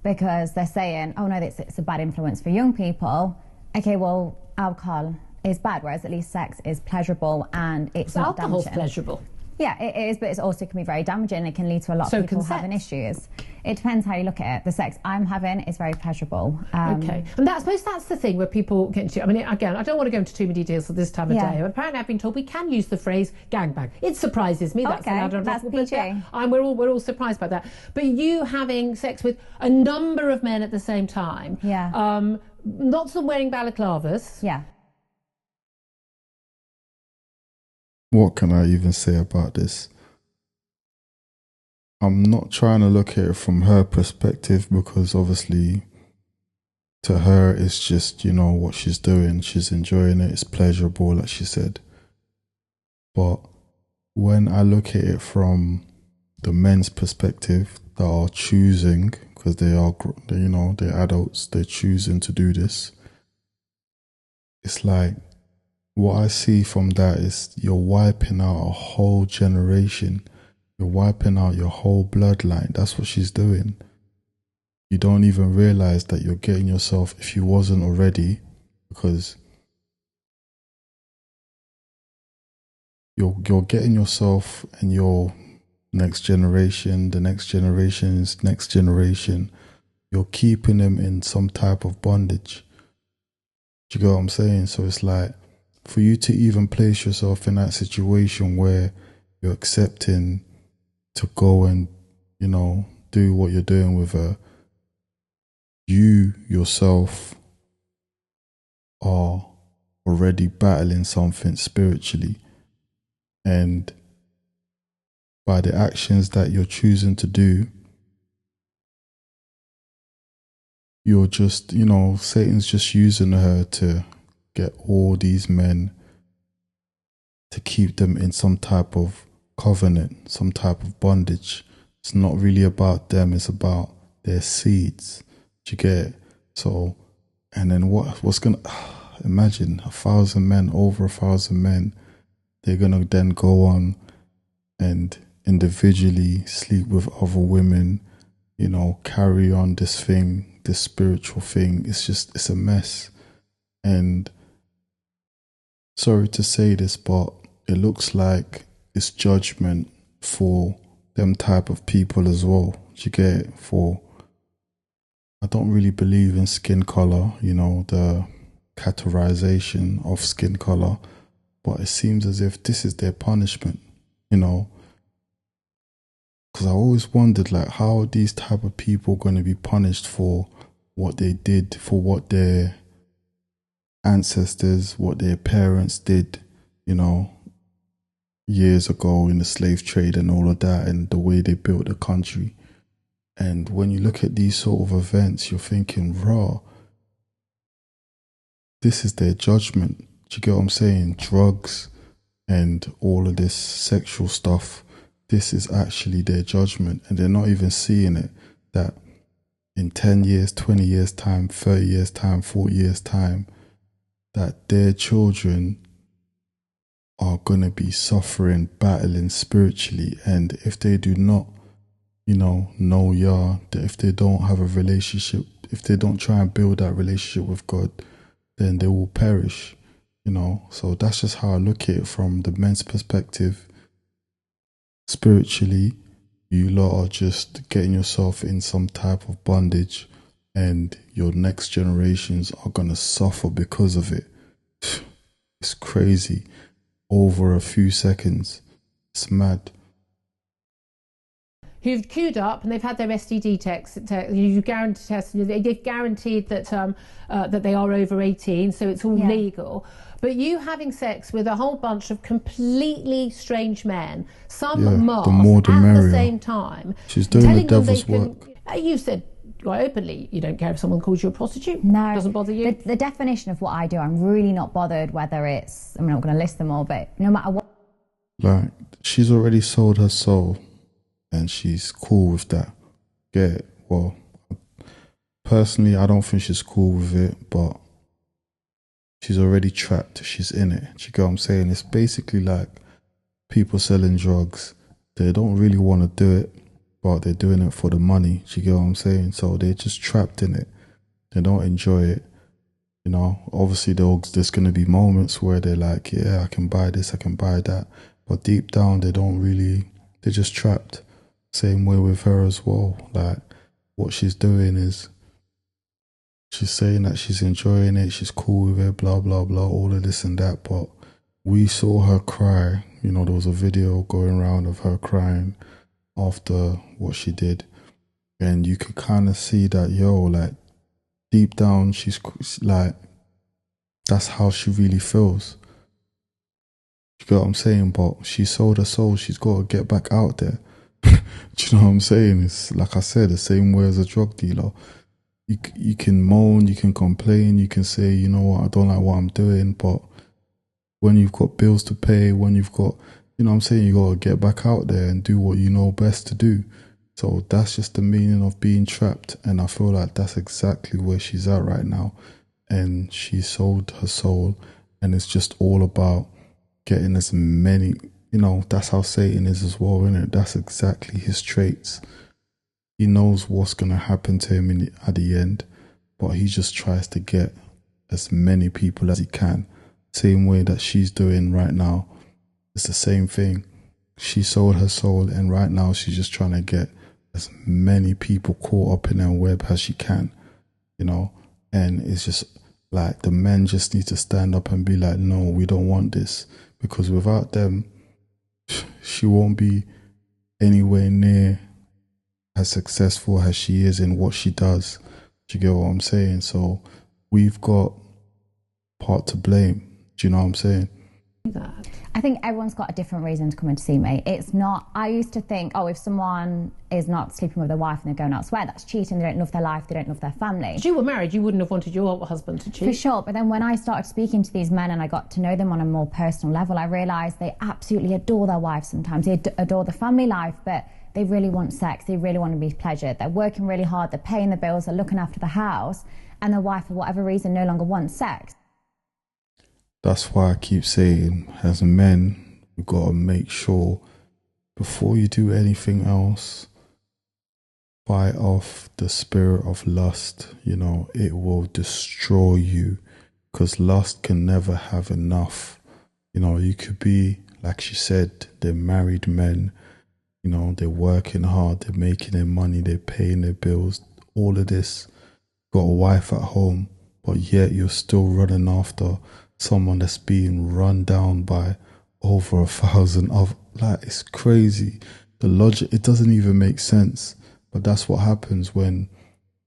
because they're saying, oh no, it's a bad influence for young people. Okay, well, alcohol is bad, whereas at least sex is pleasurable and it's not alcohol's damaging. Pleasurable. Yeah, it is, but it also can be very damaging. It can lead to a lot of people having issues. It depends how you look at it. The sex I'm having is very pleasurable. Okay, and I suppose that's the thing where people get into. I mean, again, I don't want to go into too many details at this time of day. But apparently, I've been told we can use the phrase gangbang. It surprises me. That's PG. We're all surprised by that. But you having sex with a number of men at the same time. Yeah. Lots of them wearing balaclavas. Yeah. What can I even say about this? I'm not trying to look at it from her perspective, because obviously to her it's just, what she's doing. She's enjoying it. It's pleasurable, like she said. But when I look at it from the men's perspective that are choosing, because they're adults, they're choosing to do this, it's like, what I see from that is you're wiping out a whole generation. You're wiping out your whole bloodline. That's what she's doing. You don't even realize that you're getting yourself, if you wasn't already, because you're getting yourself and your next generation, the next generation's next generation, you're keeping them in some type of bondage. Do you get what I'm saying? So it's like, for you to even place yourself in that situation where you're accepting to go and, do what you're doing with her, you yourself are already battling something spiritually. And by the actions that you're choosing to do, you're just, Satan's just using her to get all these men, to keep them in some type of covenant, some type of bondage. It's not really about them, it's about their seeds. Do you get it? So, and then what's gonna, imagine 1,000 men, over 1,000 men, they're gonna then go on and individually sleep with other women, carry on this thing, this spiritual thing. It's a mess. And sorry to say this, but it looks like it's judgment for them type of people as well. Do you get it? I don't really believe in skin color, the categorization of skin color, but it seems as if this is their punishment, because I always wondered, like, how are these type of people going to be punished for what they did, for what their ancestors, what their parents did, years ago in the slave trade and all of that, and the way they built the country. And when you look at these sort of events, you're thinking, raw, this is their judgment. Do you get what I'm saying? Drugs and all of this sexual stuff, this is actually their judgment. And they're not even seeing it, that in 10 years, 20 years time, 30 years time, 40 years time, that their children are going to be suffering, battling spiritually. And if they do not, know Yah, if they don't have a relationship, if they don't try and build that relationship with God, then they will perish, So that's just how I look at it from the men's perspective. Spiritually, you lot are just getting yourself in some type of bondage, and your next generations are going to suffer because of it. It's crazy. Over a few seconds. It's mad. Who've queued up and they've had their STD test. They've guaranteed that that they are over 18, so it's all legal. But you having sex with a whole bunch of completely strange men, some masked at the same time. She's doing the devil's work. You said quite openly you don't care if someone calls you a prostitute. No. It doesn't bother you? The definition of what I do, I'm really not bothered whether it's, I'm not going to list them all, but no matter what. Like, she's already sold her soul and she's cool with that. Get it? Well, personally, I don't think she's cool with it, but she's already trapped. She's in it. Do you get what I'm saying? It's basically like people selling drugs. They don't really want to do it. but they're doing it for the money. Do you get what I'm saying? So they're just trapped in it. They don't enjoy it. You know, obviously there's going to be moments where they're like, yeah, I can buy this, I can buy that. But deep down, they're just trapped. Same way with her as well. Like, what she's doing is, she's saying that she's enjoying it, she's cool with it, blah, blah, blah, all of this and that. But we saw her cry. You know, there was a video going around of her crying after what she did. And you could kind of see that, like, deep down, she's like, that's how she really feels. You get what I'm saying? But she sold her soul. She's got to get back out there. Do you know what I'm saying? It's like I said, the same way as a drug dealer. You can moan, you can complain, you can say, you know what, I don't like what I'm doing. But when you've got bills to pay, when you've got, you know what I'm saying, you got to get back out there and do what you know best to do. So that's just the meaning of being trapped. And I feel like that's exactly where she's at right now. And she sold her soul. And it's just all about getting as many, you know, that's how Satan is as well, isn't it? That's exactly his traits. He knows what's going to happen to him at the end. But he just tries to get as many people as he can. Same way that she's doing right now. It's the same thing. She sold her soul. And right now she's just trying to get as many people caught up in her web as she can, you know. And it's just like the men just need to stand up and be like, no, we don't want this, because without them, she won't be anywhere near as successful as she is in what she does. Do you get what I'm saying? So we've got part to blame. Do you know what I'm saying? I think everyone's got a different reason to come in to see me. It's not, I used to think, oh, if someone is not sleeping with their wife and they're going elsewhere, that's cheating, they don't love their life, they don't love their family. If you were married, you wouldn't have wanted your husband to cheat. For sure, but then when I started speaking to these men and I got to know them on a more personal level, I realised they absolutely adore their wives sometimes. They adore the family life, but they really want sex, they really want to be pleasured. They're working really hard, they're paying the bills, they're looking after the house, and their wife, for whatever reason, no longer wants sex. That's why I keep saying, as men, we've got to make sure before you do anything else, fight off the spirit of lust. You know, it will destroy you, because lust can never have enough. You know, you could be, like she said, they're married men, you know, they're working hard, they're making their money, they're paying their bills, all of this, got a wife at home, but yet you're still running after someone that's being run down by over 1,000 of, like, it's crazy. The logic, it doesn't even make sense. But that's what happens when,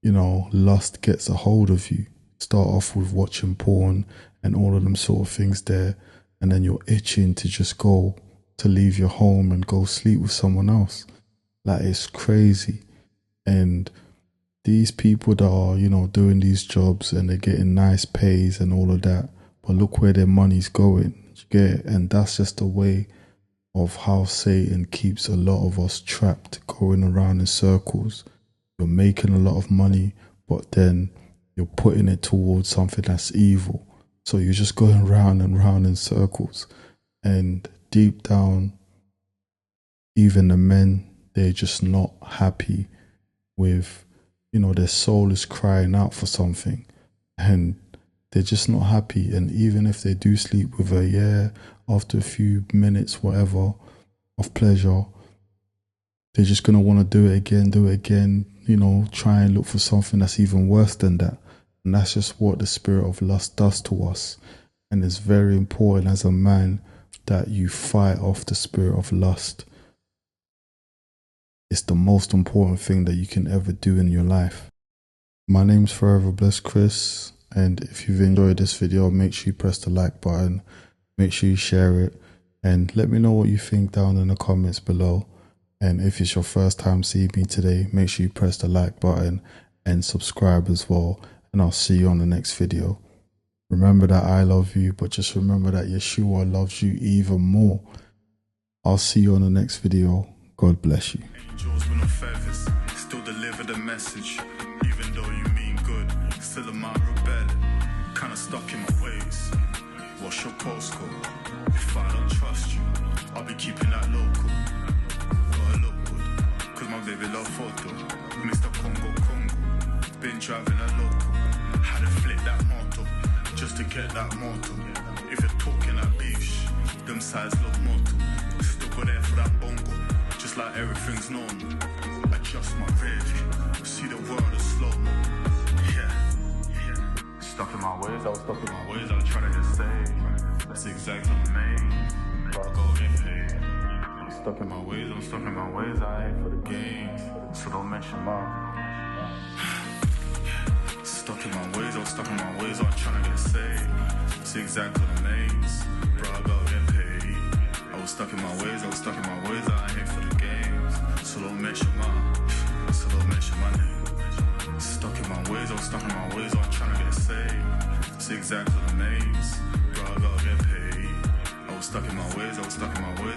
you know, lust gets a hold of you. Start off with watching porn and all of them sort of things there, and then you're itching to just go to leave your home and go sleep with someone else. Like, it's crazy. And these people that are, you know, doing these jobs and they're getting nice pays and all of that, but look where their money's going. You get it? And that's just the way of how Satan keeps a lot of us trapped, going around in circles. You're making a lot of money, but then you're putting it towards something that's evil. So you're just going round and round in circles. And deep down, even the men, they're just not happy with, you know, their soul is crying out for something. And they're just not happy. And even if they do sleep with her, yeah, after a few minutes, whatever, of pleasure, they're just going to want to do it again, you know, try and look for something that's even worse than that. And that's just what the spirit of lust does to us. And it's very important as a man that you fight off the spirit of lust. It's the most important thing that you can ever do in your life. My name's Forever Blessed Chris. And if you've enjoyed this video, make sure you press the like button, make sure you share it, and let me know what you think down in the comments below. And if it's your first time seeing me today, make sure you press the like button and subscribe as well. And I'll see you on the next video. Remember that I love you, but just remember that Yeshua loves you even more. I'll see you on the next video. God bless you. Angels with no feathers, still deliver the message. Even though you mean good, still a man rebelling. Kinda stuck in my ways. What's your postcode? If I don't trust you, I'll be keeping that local. Gotta look good, cause my baby love photo. Mr. Congo Congo, been driving a local. Had to flip that motor, just to get that motor. If you're talking like beef, them sides look mortal. Still go there for that bongo, just like everything's normal. Adjust my rear view, see the world as slow-mo. Yeah. Stuck in my ways, I was stuck in my ways, I was trying to get saved. That's exactly what I made, but I go get paid. I'm stuck in my ways, I'm stuck in my ways, I ain't for the games, so don't mention mine. Stuck in my ways, I was stuck in my ways, I was trying to get saved. That's exactly what I made, bro, I go get paid. I was stuck in my ways, I was stuck in my ways, I ain't for the games, so don't mention mine, so don't mention my name. Stuck in my ways, I was stuck in my ways, I was trying to get saved. That's exactly what I made, bro, I gotta get paid. I was stuck in my ways, I was stuck in my ways,